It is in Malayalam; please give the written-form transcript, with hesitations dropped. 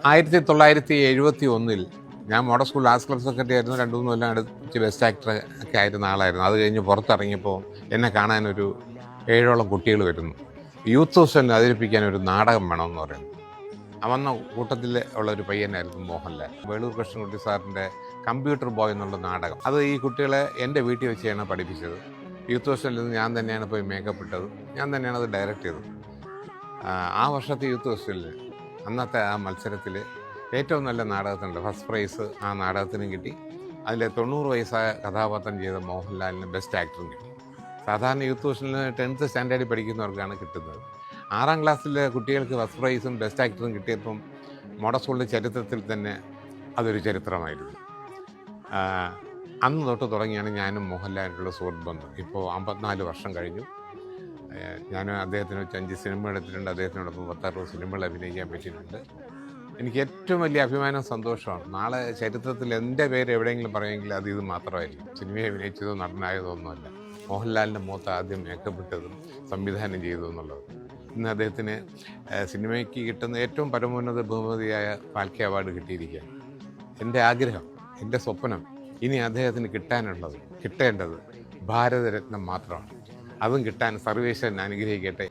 1971 ഞാൻ model school arts club secretary ആയിരുന്നു. 2-3 കൊല്ലം അടുത്ത് ബെസ്റ്റ് ആക്ടർ ഒക്കെ ആയിരുന്ന ആളായിരുന്നു. അത് കഴിഞ്ഞ് പുറത്തിറങ്ങിയപ്പോൾ എന്നെ കാണാനൊരു 7ഓളം കുട്ടികൾ വരുന്നു. യൂത്ത് ഫെസ്റ്റിവലിന് അവതരിപ്പിക്കാൻ ഒരു നാടകം വേണമെന്ന് പറയുന്നു. വന്ന കൂട്ടത്തിൽ ഉള്ള ഒരു പയ്യനായിരുന്നു മോഹൻലാൽ. വേളൂർ കൃഷ്ണൻകുട്ടി സാറിൻ്റെ കമ്പ്യൂട്ടർ ബോയ് എന്നുള്ള നാടകം, അത് ഈ കുട്ടികളെ എൻ്റെ വീട്ടിൽ വെച്ചാണ് പഠിപ്പിച്ചത്. യൂത്ത് ഫെസ്റ്റിവലിൽ നിന്ന് ഞാൻ തന്നെയാണ് പോയി മേക്കപ്പ് ഇട്ടത്, ഞാൻ തന്നെയാണ് അത് ഡയറക്റ്റ് ചെയ്തത്. ആ വർഷത്തെ യൂത്ത് ഫെസ്റ്റിവലിൽ അന്നത്തെ ആ മത്സരത്തിൽ ഏറ്റവും നല്ല നാടകത്തിനുണ്ട് ഫസ്റ്റ് പ്രൈസ് ആ നാടകത്തിനും കിട്ടി. അതിൽ 90 വയസ്സായ കഥാപാത്രം ചെയ്ത മോഹൻലാലിന് ബെസ്റ്റ് ആക്ടറും കിട്ടി. സാധാരണ യൂത്ത് ഫെസ്റ്റിവലിന് 10th സ്റ്റാൻഡേർഡിൽ പഠിക്കുന്നവർക്കാണ് കിട്ടുന്നത്. 6ാം ക്ലാസ്സിലെ കുട്ടികൾക്ക് ഫസ്റ്റ് പ്രൈസും ബെസ്റ്റ് ആക്ടറും കിട്ടിയപ്പം മോഡൽ സ്കൂളിൻ്റെ ചരിത്രത്തിൽ തന്നെ അതൊരു ചരിത്രമായിരുന്നു. അന്ന് തൊട്ട് തുടങ്ങിയാണ് ഞാനും മോഹൻലാലിനുള്ള സുഹൃത്ത് ബന്ധം. ഇപ്പോൾ 54 വർഷം കഴിഞ്ഞു. ഞാൻ അദ്ദേഹത്തിന് വെച്ച് 5 സിനിമ എടുത്തിട്ടുണ്ട്. അദ്ദേഹത്തിനോടൊപ്പം 10-60 സിനിമകൾ അഭിനയിക്കാൻ പറ്റിയിട്ടുണ്ട്. എനിക്ക് ഏറ്റവും വലിയ അഭിമാനം സന്തോഷമാണ്. നാളെ ചരിത്രത്തിൽ എൻ്റെ പേര് എവിടെയെങ്കിലും പറയുമെങ്കിൽ അത് ഇത് മാത്രമായിരിക്കും. സിനിമയെ അഭിനയിച്ചതോ നടനായതോ ഒന്നുമല്ല. മോഹൻലാലിൻ്റെ മുഖത്ത് ആദ്യം മേക്കപ്പ് ഇട്ടതും സംവിധാനം ചെയ്തതും എന്നുള്ളത്. ഇന്ന് അദ്ദേഹത്തിന് സിനിമയ്ക്ക് കിട്ടുന്ന ഏറ്റവും പരമോന്നത ബഹുമതിയായ ഫാൽക്കെ അവാർഡ് കിട്ടിയിരിക്കുകയാണ്. എൻ്റെ ആഗ്രഹം, എൻ്റെ സ്വപ്നം, ഇനി അദ്ദേഹത്തിന് കിട്ടേണ്ടത് ഭാരതരത്നം മാത്രമാണ്. അതും കിട്ടാൻ സർവേശ്വരൻ അനുഗ്രഹിക്കട്ടെ.